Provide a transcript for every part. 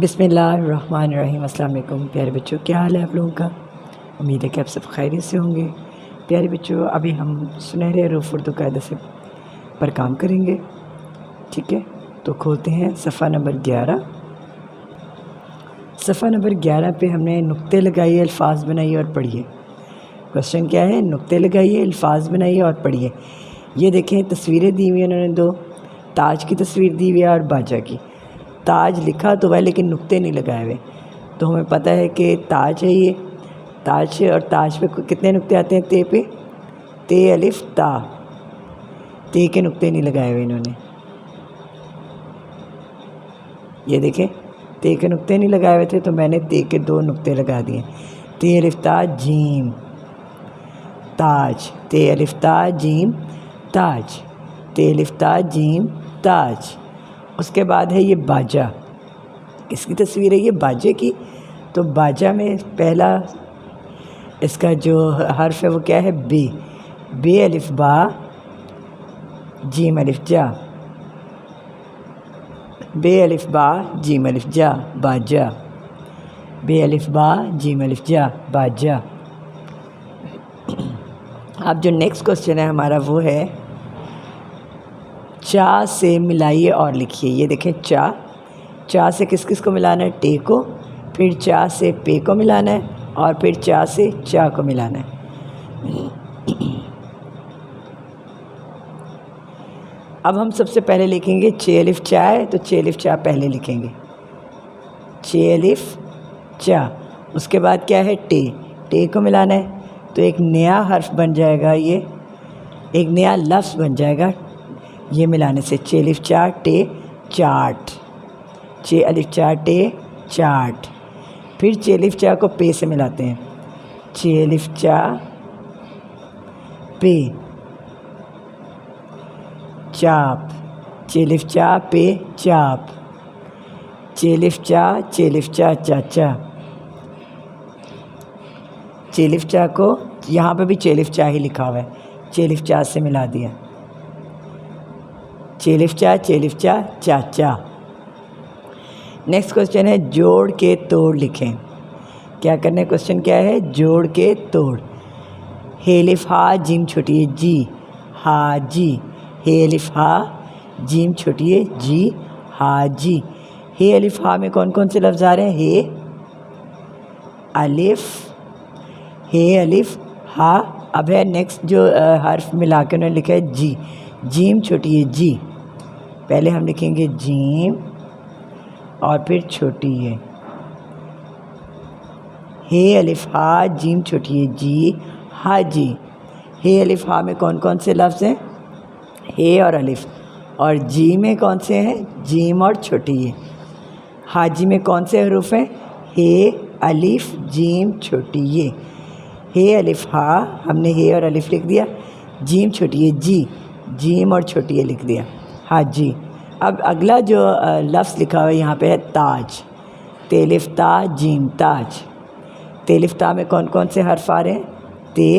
بسم اللہ الرحمن الرحیم۔ السلام علیکم پیارے بچوں، کیا حال ہے آپ لوگوں کا؟ امید ہے کہ آپ سب خیریت سے ہوں گے۔ پیارے بچوں، ابھی ہم سنہرے حروف اردو قاعدہ سے پر کام کریں گے، ٹھیک ہے؟ تو کھولتے ہیں صفحہ نمبر 11۔ صفحہ نمبر 11 پہ ہم نے نقطے لگائیے، الفاظ بنائیے اور پڑھیے۔ کوشچن کیا ہے؟ نقطے لگائیے، الفاظ بنائیے اور پڑھیے۔ یہ دیکھیں تصویریں دی ہوئی ہیں انہوں نے دو، تاج کی تصویر دی ہوئی ہے اور باجا کی۔ تاج لکھا تو ہے لیکن نقطے نہیں لگائے ہوئے، تو ہمیں پتہ ہے کہ تاج ہے یہ تاج ہے، اور تاج پہ کتنے نقطے آتے ہیں؟ تے پہ، تے الف تا، تے کے نقطے نہیں لگائے ہوئے انہوں نے۔ یہ دیکھیں تے کے نقطے نہیں لگائے ہوئے تھے تو میں نے تے کے دو نقطے لگا دیے۔ تے الف تا جیم تاج، تے الف تا جیم تاج، تے الف تا جیم تاج۔ اس کے بعد ہے یہ باجا، کس کی تصویر ہے؟ یہ باجے کی۔ تو باجا میں پہلا اس کا جو حرف ہے وہ کیا ہے؟ بے، بے الف با جیم الف جا، بے الف با جیم الف جا، باجا، بے الف با جیم الف جا، باجا۔ اب جو نیکسٹ کوشچن ہے ہمارا وہ ہے چا سے ملائیے اور لکھیے۔ یہ دیکھیں چا سے کس کس کو ملانا ہے؟ ٹے کو، پھر چا سے پے کو ملانا ہے، اور پھر چا سے چا کو ملانا ہے۔ اب ہم سب سے پہلے لکھیں گے چے الف چا ہے تو چے الف چا پہلے لکھیں گے، چے الف چا۔ اس کے بعد کیا ہے؟ ٹے، ٹے کو ملانا ہے تو ایک نیا حرف بن جائے گا، یہ ایک نیا لفظ بن جائے گا یہ ملانے سے۔ چے الف چا ٹے چاٹ، چے الف چا ٹے چاٹ۔ پھر چے الف چا کو پے سے ملاتے ہیں، چے الف چا پے چاپ، چے الف چا پے چاپ، چے الف چا چاچا۔ چے الف چا کو یہاں پہ بھی چے الف چا ہی لکھا ہوا ہے، چے الف چا سے ملا دیا، چے الف چا چاچا۔ نیکسٹ کوشچن ہے جوڑ کے توڑ لکھیں۔ کیا کرنا ہے؟ کوشچن کیا ہے؟ جوڑ کے توڑ۔ ہے الف ہا جیم چھوٹی ہے جی، حاجی، ہے الف ہا جیم چھوٹی ہے جی، حاجی۔ ہے الف ہا میں کون کون سے لفظ آ رہے ہیں؟ ہے الف ہا۔ اب ہے نیکسٹ جو حرف ملا کے انہوں نے لکھا ہے جی، جیم چھوٹی ہے جی، پہلے ہم لکھیں گے جیم اور پھر چھوٹی ہے الف ہا جیم چھوٹی ہے جی، حاجی۔ ہے الف ہا میں کون کون سے لفظ ہیں؟ ہے اور الف، اور جی میں کون سے ہیں؟ جیم اور چھوٹی ہے۔ حاجی میں کون سے حروف ہیں؟ ہے الف جیم چھوٹی ہے الف ہا، ہم نے ہے اور الف لکھ دیا، جیم چھوٹی ہے جی، جیم اور چھوٹی ہے لکھ دیا، حاجی۔ اب اگلا جو لفظ لکھا ہوا ہے یہاں پہ ہے تاج، تے الف تا جیم تاج۔ تے الف تا میں کون کون سے حرف آ رہے ہیں؟ تے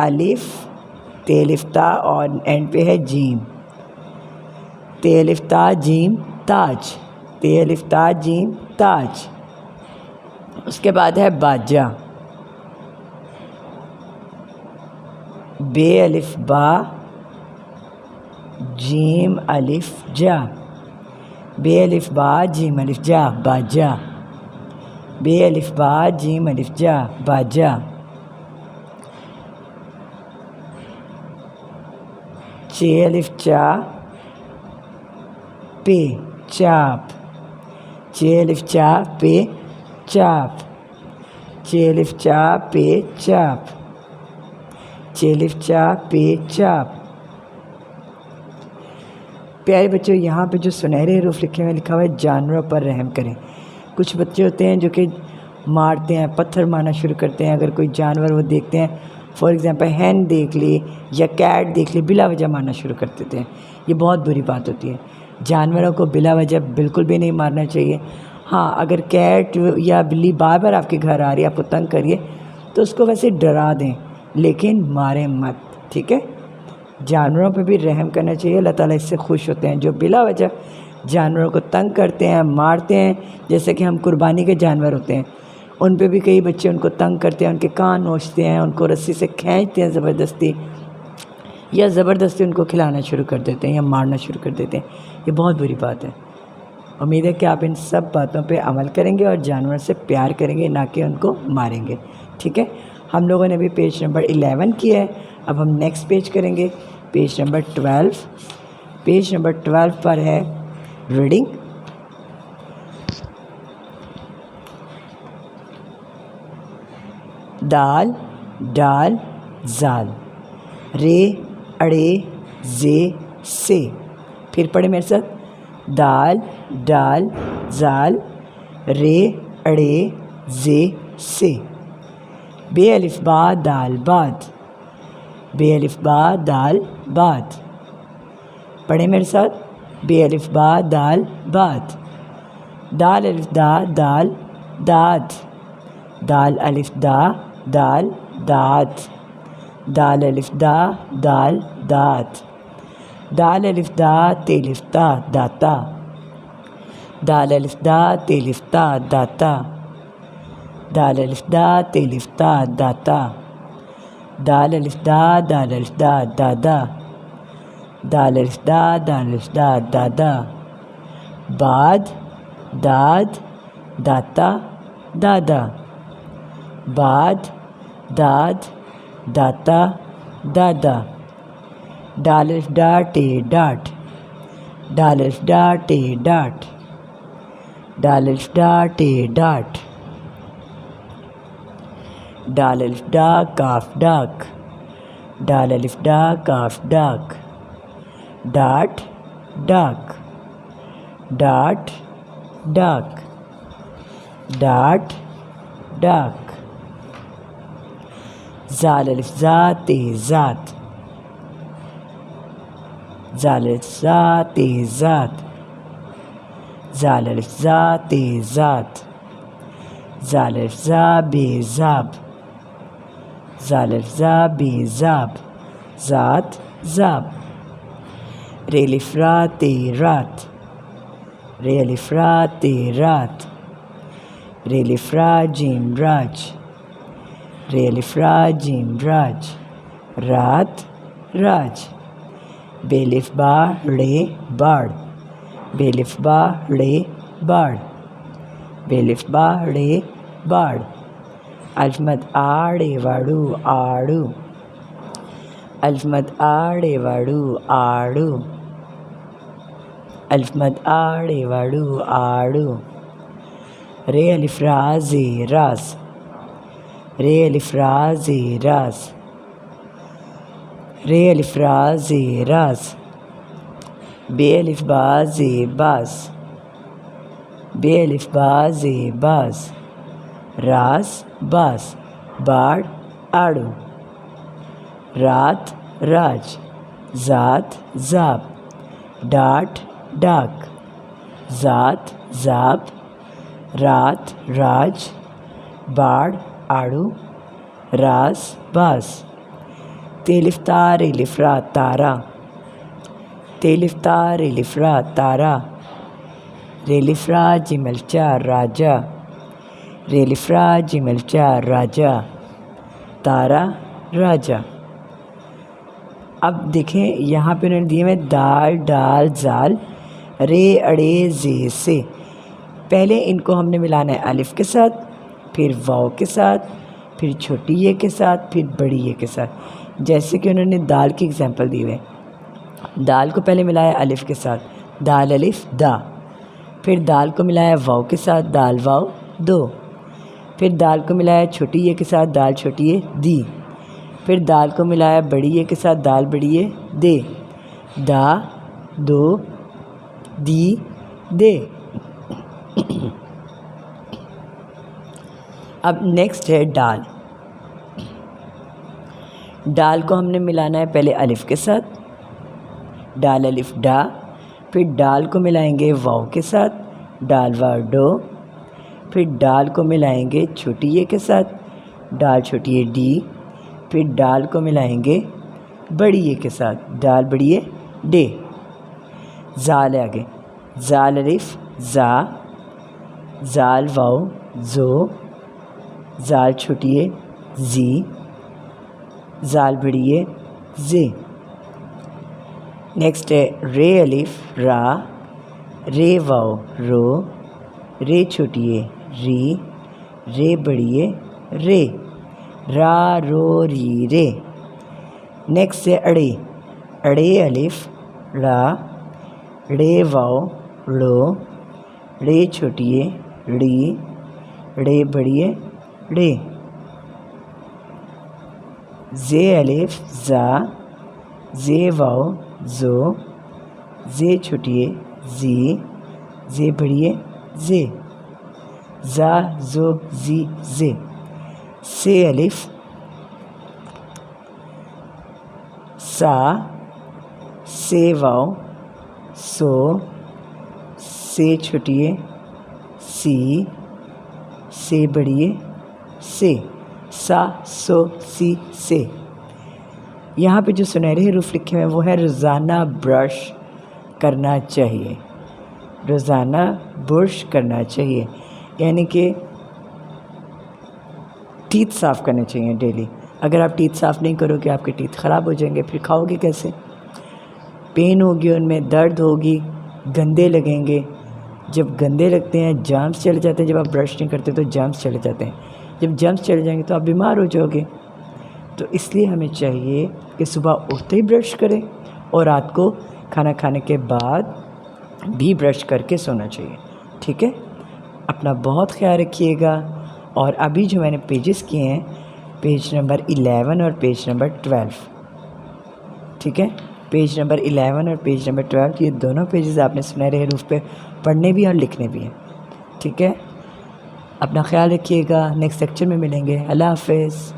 الف، تے الف تا اور اینڈ پہ ہے جیم، تے الف تا جیم تاج، تے الف تا جیم تاج۔ اس کے بعد ہے باجا، بے الف با جیم الف جا، بے الف با جیم الف جا، باجا، بے الف با جیم الف جا، باجا۔ چے الف چا پے چاپ، چے الف چا پے چاپ، چے الف چا پے چاپ، چے الف چا پے چاپ۔ پیارے بچوں، یہاں پہ جو سنہرے حروف لکھے ہوئے لکھا ہوا ہے جانوروں پر رحم کریں۔ کچھ بچے ہوتے ہیں جو کہ مارتے ہیں، پتھر مارنا شروع کرتے ہیں اگر کوئی جانور وہ دیکھتے ہیں، فار ایگزامپل ہین دیکھ لی یا کیٹ دیکھ لی، بلا وجہ مارنا شروع کر دیتے ہیں۔ یہ بہت بری بات ہوتی ہے، جانوروں کو بلا وجہ بالکل بھی نہیں مارنا چاہیے۔ ہاں، اگر کیٹ یا بلی بار بار آپ کے گھر آ رہی ہے، آپ کو تنگ کریے تو اس کو ویسے ڈرا دیں لیکن ماریں مت، ٹھیک ہے؟ جانوروں پہ بھی رحم کرنا چاہیے، اللہ تعالیٰ اس سے خوش ہوتے ہیں۔ جو بلا وجہ جانوروں کو تنگ کرتے ہیں، مارتے ہیں، جیسے کہ ہم قربانی کے جانور ہوتے ہیں ان پہ بھی کئی بچے ان کو تنگ کرتے ہیں، ان کے کان نوچتے ہیں، ان کو رسی سے کھینچتے ہیں زبردستی، یا زبردستی ان کو کھلانا شروع کر دیتے ہیں یا مارنا شروع کر دیتے ہیں۔ یہ بہت بری بات ہے۔ امید ہے کہ آپ ان سب باتوں پہ عمل کریں گے اور جانور سے پیار کریں گے، نہ کہ ان کو ماریں گے، ٹھیک ہے۔ ہم لوگوں نے ابھی پیج نمبر 11 کیا ہے، اب ہم نیکسٹ پیج کریں گے، پیج نمبر 12۔ پیج نمبر 12 پر ہے ریڈنگ۔ دال ڈال زال، رے اڑے زے سے، پھر پڑھیں میرے ساتھ، دال ڈال زال، رے اڑے زے سے، بے الف با دال باد، بے الف با دال باد، پڑھیں میرے ساتھ، بے الف با دال باد، دال الف دا دال داد، دال الف دا دال داد، دال الف دا دال داد، دال الف دا تیلف تا داتا، دال الف دا تیلف تا داتا، دال الف دا تیلف تا داتا، دال الف دا دال الف دا دادا، دال الف دا دال الف دا دادا، باد داد داتا دادا، باد داد داتا دادا، ڈال الف ڈا ٹے ڈاٹ، ڈال الف ڈا ٹے ڈاٹ، ڈال الف ڈا ٹے ڈاٹ، ڈال الف ڈا کاف ڈاک، ڈال الف ڈا کاف ڈاک، ڈاٹ ڈاک، ڈاٹ ڈاک، ڈاٹ ڈاک، زال الف زا تے ذات، زال الف زا تے ذات، زال الف زا تے ذات، زال الف زا بے زاب، زال الف زا بے زاب، ذات زاب، رے الف را تے رات، رے الف را تے رات، رے الف را جیم راج، رے الف را جیم راج، رات راج، بے الف با ڑے باڑ، بے الف با ڑے باڑ، بے الف با ڑے باڑ، الف مد آڑے واڑو آڑو، الف مد آڑے واڑو آڑو، الف مد آڑے واڑو آڑو، رے الف را زے راز، رے الف را زے راز، رے الف را زے راز، بے الف با زے باز، بے الف با زے باز، راز باز، باڑ آڑو، رات راج، ذات زاب، ڈاٹ ڈاک، ذات زاب، رات راج، باڑ آڑو، راز باز، تیلف تا رے الف را تارا، تیلف تا رے الف را تارا، رے الف را جیم الف چا راجا، رے الف را جیم الف چا راجا، تارا راجا۔ اب دیکھیں یہاں پہ انہوں نے دیے ہوئے دال ڈال زال، رے اڑے زے سے، پہلے ان کو ہم نے ملانا ہے الف کے ساتھ، پھر واو کے ساتھ، پھر چھوٹی یہ کے ساتھ، پھر بڑی یہ کے ساتھ، جیسے کہ انہوں نے دال کی اگزامپل دی ہوئے، دال کو پہلے ملایا الف کے ساتھ، دال الف دا، پھر دال کو ملایا واو کے ساتھ، دال واو دو، پھر دال کو ملایا چھوٹی یہ کے ساتھ، دال چھوٹی یہ دی، پھر دال کو ملایا بڑی یہ کے ساتھ، دال بڑی یہ دے، دا دو دی دے۔ اب نیکسٹ ہے ڈال۔ ڈال کو ہم نے ملانا ہے پہلے الف کے ساتھ، ڈال الف ڈا، پھر ڈال کو ملائیں گے واو کے ساتھ، ڈال واو ڈو، پھر ڈال کو ملائیں گے چھوٹی یہ کے ساتھ، ڈال چھوٹی یہ ڈی، پھر ڈال کو ملائیں گے بڑی یہ کے ساتھ، ڈال بڑی یہ ڈے، زال ہے آگے، زال الف زا، زال واو زو، زال چھوٹیے زی، زال بڑیے زے۔ نیکسٹ ہے رے الف را، رے واو رو، رے چھوٹیے ری، رے بڑیے رے، را رو ری رے۔ نیکسٹ ہے اڑے، اڑے الف ڑا، ڑے واو ڑو، ڑے چھوٹیے ڑی، ڑے بڑیے ڑے۔ زے الف زا، زے واو زو، زے چھوٹیے زی، زے بڑیے زے، زا زو زی زے۔ سے الف سا، سے واو سو، سے چھوٹیے سی، سے بڑیے سے، سا سو سی سے۔ یہاں پہ جو سنہرے حروف لکھے ہوئے ہیں وہ ہے روزانہ برش کرنا چاہیے، روزانہ برش کرنا چاہیے، یعنی کہ ٹیتھ صاف کرنے چاہیے ڈیلی۔ اگر آپ ٹیتھ صاف نہیں کرو گے آپ کے ٹیتھ خراب ہو جائیں گے، پھر کھاؤ گے کیسے؟ پین ہوگی، ان میں درد ہوگی، گندے لگیں گے۔ جب گندے لگتے ہیں جرمز چلے جاتے ہیں، جب آپ برش نہیں کرتے تو جرمز چلے جاتے ہیں، جب جرمز چلے جائیں گے تو آپ بیمار ہو جاؤ گے۔ تو اس لیے ہمیں چاہیے کہ صبح اٹھتے ہی برش کریں اور رات کو کھانا کھانے کے بعد بھی برش کر کے سونا چاہیے، ٹھیک ہے؟ اپنا بہت خیال رکھیے گا۔ اور ابھی جو میں نے پیجز کیے ہیں، پیج نمبر 11 اور پیج نمبر 12، ٹھیک ہے؟ پیج نمبر 11 اور پیج نمبر 12، یہ دونوں پیجز آپ نے سنہرے حروف پہ پڑھنے بھی اور لکھنے بھی ہیں، ٹھیک ہے؟ اپنا خیال رکھیے گا، نیکسٹ لیکچر میں ملیں گے، اللہ حافظ۔